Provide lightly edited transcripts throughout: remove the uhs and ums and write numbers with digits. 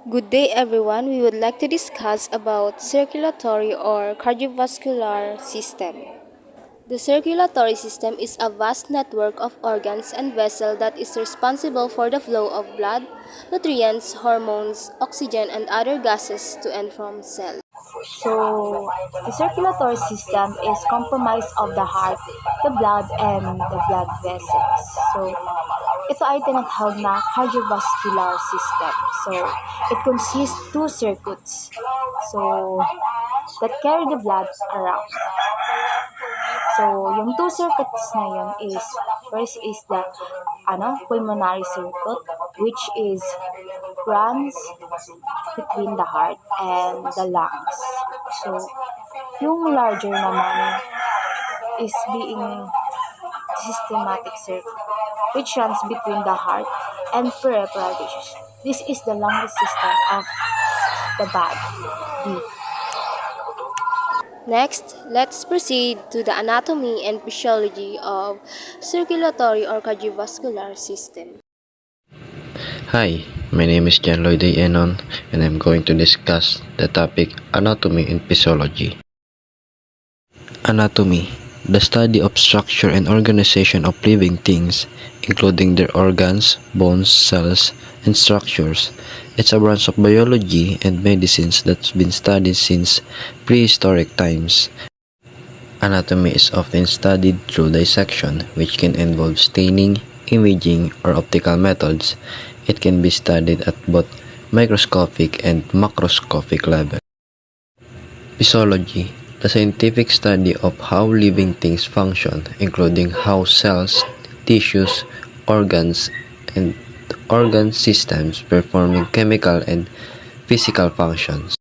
Good day everyone. We would like to discuss about circulatory or cardiovascular system. The circulatory system is a vast network of organs and vessels that is responsible for the flow of blood, nutrients, hormones, oxygen, and other gases to and from cells. So, the circulatory system is comprised of the heart, the blood, and the blood vessels. So, ito ay tinatawag na cardiovascular system. So, it consists two circuits. So, that carry the blood around. So, yung two circuits na yun is, first is the pulmonary circuit, which is runs between the heart and the lungs. So, yung larger naman is being systematic circuit, which runs between the heart and peripheral tissues. This is the longest system of the body. Next, let's proceed to the anatomy and physiology of circulatory or cardiovascular system. Hi, my name is John Lloyd Enon, and I'm going to discuss the topic anatomy and physiology. Anatomy, the study of structure and organization of living things, including their organs, bones, cells, and structures. It's a branch of biology and medicines that's been studied since prehistoric times. Anatomy is often studied through dissection, which can involve staining, imaging, or optical methods. It can be studied at both microscopic and macroscopic level. Physiology, the scientific study of how living things function, including how cells, tissues, organs, and organ systems performing chemical and physical functions.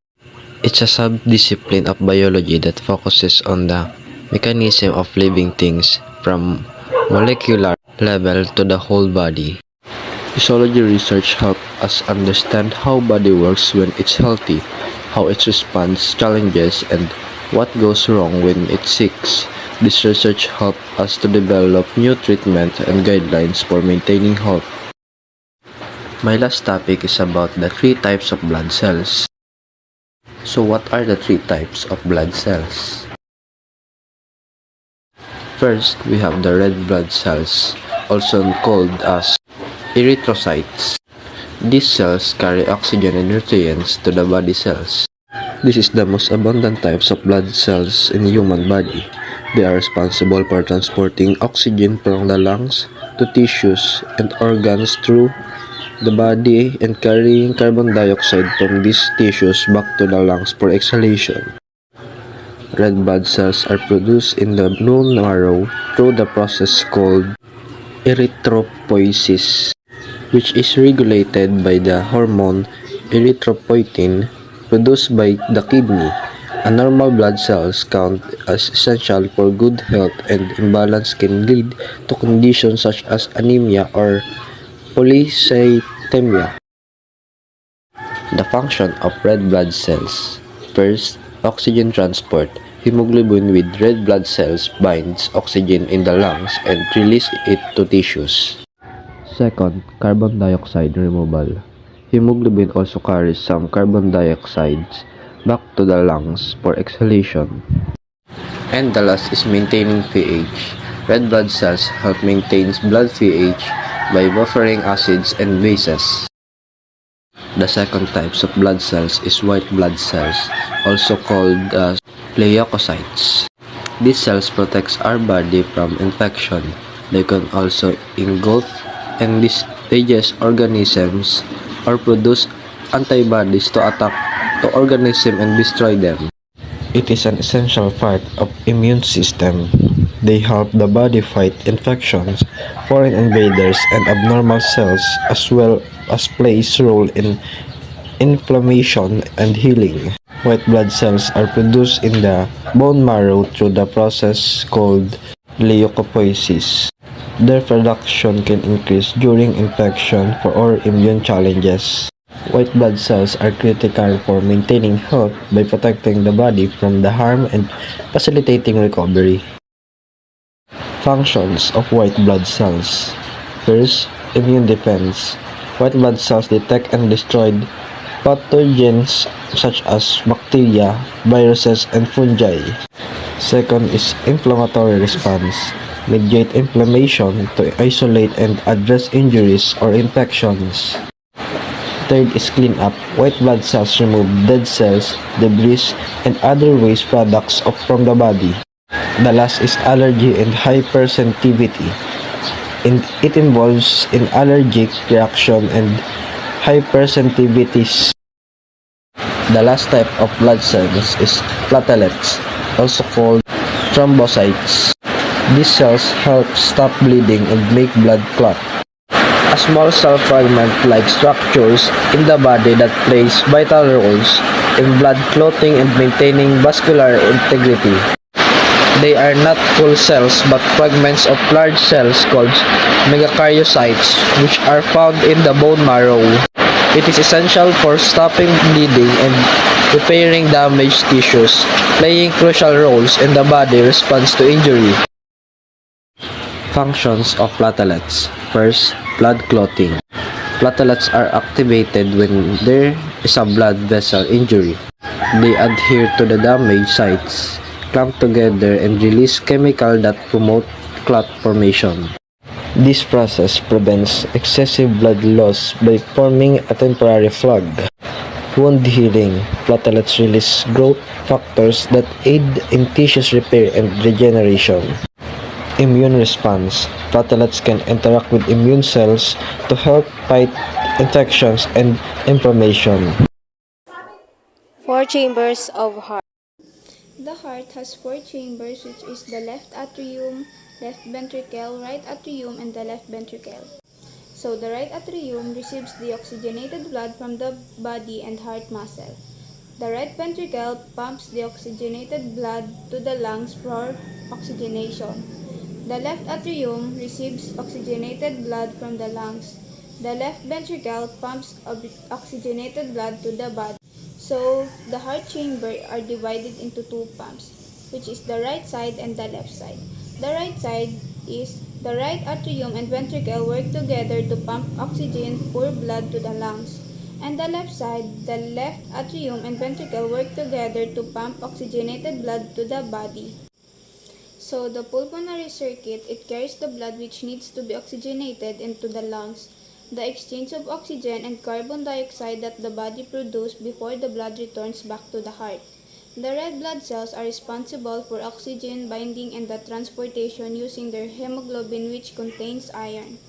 It's a subdiscipline of biology that focuses on the mechanism of living things from molecular level to the whole body. Physiology research helps us understand how body works when it's healthy, how it responds to challenges, and what goes wrong when it's sick. This research helps us to develop new treatment and guidelines for maintaining health. My last topic is about the three types of blood cells. So what are the three types of blood cells? First, we have the red blood cells, also called as erythrocytes. These cells carry oxygen and nutrients to the body cells. This is the most abundant types of blood cells in the human body. They are responsible for transporting oxygen from the lungs to tissues and organs through the body and carrying carbon dioxide from these tissues back to the lungs for exhalation. Red blood cells are produced in the bone marrow through the process called erythropoiesis, which is regulated by the hormone erythropoietin produced by the kidney. A normal blood cells count as essential for good health, and imbalance can lead to conditions such as anemia or polycythemia. The function of red blood cells. First, oxygen transport. Hemoglobin with red blood cells binds oxygen in the lungs and releases it to tissues. Second, carbon dioxide removal. Hemoglobin also carries some carbon dioxide back to the lungs for exhalation. And the last is maintaining pH. Red blood cells help maintain blood pH by buffering acids and bases. The second type of blood cells is white blood cells, also called as leukocytes. These cells protect our body from infection. They can also engulf and digest organisms or produce antibodies to attack the organism and destroy them. It is an essential part of immune system. They help the body fight infections, foreign invaders, and abnormal cells, as well as plays role in inflammation and healing. White blood cells are produced in the bone marrow through the process called leukopoiesis. Their production can increase during infection or immune challenges. White blood cells are critical for maintaining health by protecting the body from the harm and facilitating recovery. Functions of white blood cells. First, immune defense. White blood cells detect and destroy pathogens such as bacteria, viruses, and fungi. Second is inflammatory response. Mediate inflammation to isolate and address injuries or infections. Third is cleanup. White blood cells remove dead cells, debris, and other waste products from the body. The last is allergy and hypersensitivity. It involves an allergic reaction and hypersensitivity. The last type of blood cells is platelets, also called thrombocytes. These cells help stop bleeding and make blood clot. A small cell fragment-like structures in the body that plays vital roles in blood clotting and maintaining vascular integrity. They are not full cells but fragments of large cells called megakaryocytes, which are found in the bone marrow. It is essential for stopping bleeding and repairing damaged tissues, playing crucial roles in the body response to injury. Functions of platelets. First, blood clotting. Platelets are activated when there is a blood vessel injury. They adhere to the damaged sites, clamp together, and release chemical that promote clot formation. This process prevents excessive blood loss by forming a temporary flag. Wound healing. Platelets release growth factors that aid in tissues repair and regeneration. Immune response. Platelets can interact with immune cells to help fight infections and inflammation. Four chambers of heart. The heart has four chambers, which is the left atrium, left ventricle, right atrium, and the left ventricle. So the right atrium receives the oxygenated blood from the body and heart muscle. The right ventricle pumps the oxygenated blood to the lungs for oxygenation. The left atrium receives oxygenated blood from the lungs. The left ventricle pumps oxygenated blood to the body. So, the heart chamber are divided into two pumps, which is the right side and the left side. The right side is the right atrium and ventricle work together to pump oxygen, pour blood to the lungs. And the left side, the left atrium and ventricle work together to pump oxygenated blood to the body. So, the pulmonary circuit, it carries the blood which needs to be oxygenated into the lungs. The exchange of oxygen and carbon dioxide that the body produces before the blood returns back to the heart. The red blood cells are responsible for oxygen binding and the transportation using their hemoglobin, which contains iron.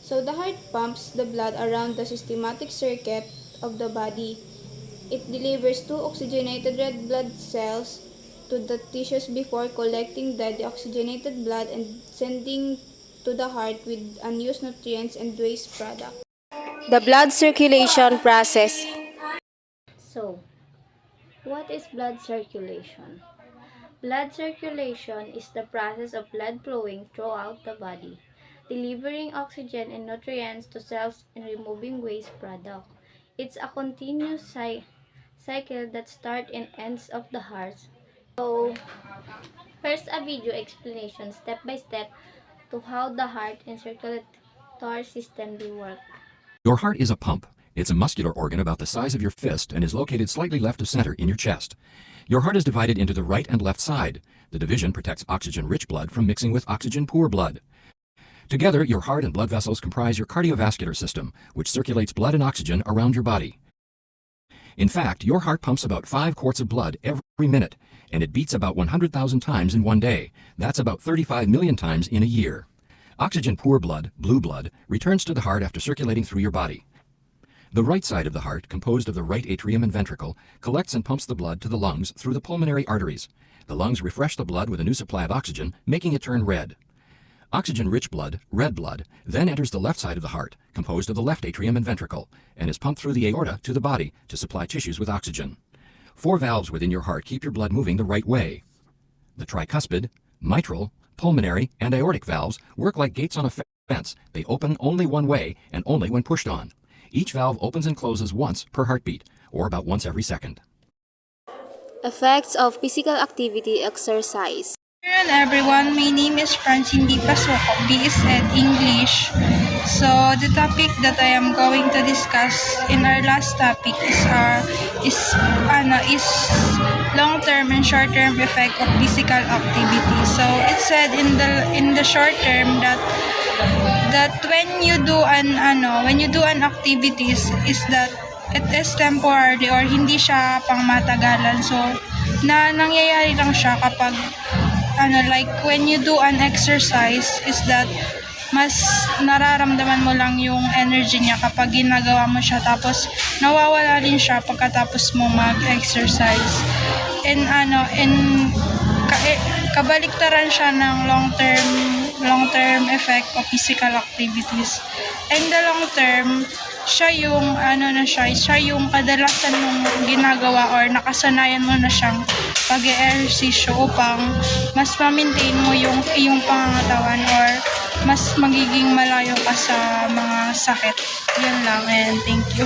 So the heart pumps the blood around the systematic circuit of the body. It delivers two oxygenated red blood cells to the tissues before collecting the deoxygenated blood and sending to the heart with unused nutrients and waste products. The blood circulation process. So, what is blood circulation? Blood circulation is the process of blood flowing throughout the body, delivering oxygen and nutrients to cells and removing waste products. It's a continuous cycle that starts and ends of the heart. So, first a video explanation step by step to how the heart and circulatory system they work. Your heart is a pump. It's a muscular organ about the size of your fist and is located slightly left of center in your chest. Your heart is divided into the right and left side. The division protects oxygen-rich blood from mixing with oxygen-poor blood. Together, your heart and blood vessels comprise your cardiovascular system, which circulates blood and oxygen around your body. In fact, your heart pumps about 5 quarts of blood every minute, and it beats about 100,000 times in one day. That's about 35 million times in a year. Oxygen-poor blood, blue blood, returns to the heart after circulating through your body. The right side of the heart, composed of the right atrium and ventricle, collects and pumps the blood to the lungs through the pulmonary arteries. The lungs refresh the blood with a new supply of oxygen, making it turn red. Oxygen-rich blood, red blood, then enters the left side of the heart, composed of the left atrium and ventricle, and is pumped through the aorta to the body to supply tissues with oxygen. 4 valves within your heart keep your blood moving the right way. The tricuspid, mitral, pulmonary, and aortic valves work like gates on a fence. They open only one way and only when pushed on. Each valve opens and closes once per heartbeat, or about once every second. Effects of physical activity exercise. Hello everyone, my name is Francine D. Pasokov, BS Ed English. So the topic that I am going to discuss in our last topic is long-term and short-term effect of physical activity. So it said in the short term that when you do an activities is that it is temporary or hindi siya pangmatagalan. So nangyayari lang siya kapag like when you do an exercise is that mas nararamdaman mo lang yung energy niya kapag ginagawa mo siya, tapos nawawala rin siya pagkatapos mo mag-exercise. And kabaliktaran siya ng long-term effect of physical activities. And the long term, siya yung kadalasan mong ginagawa or nakasanayan mo na siyang pag-eehersisyo upang mas ma-maintain mo yung iyong pangangatawan or mas magiging malayo ka sa mga sakit. Yun lang, and thank you.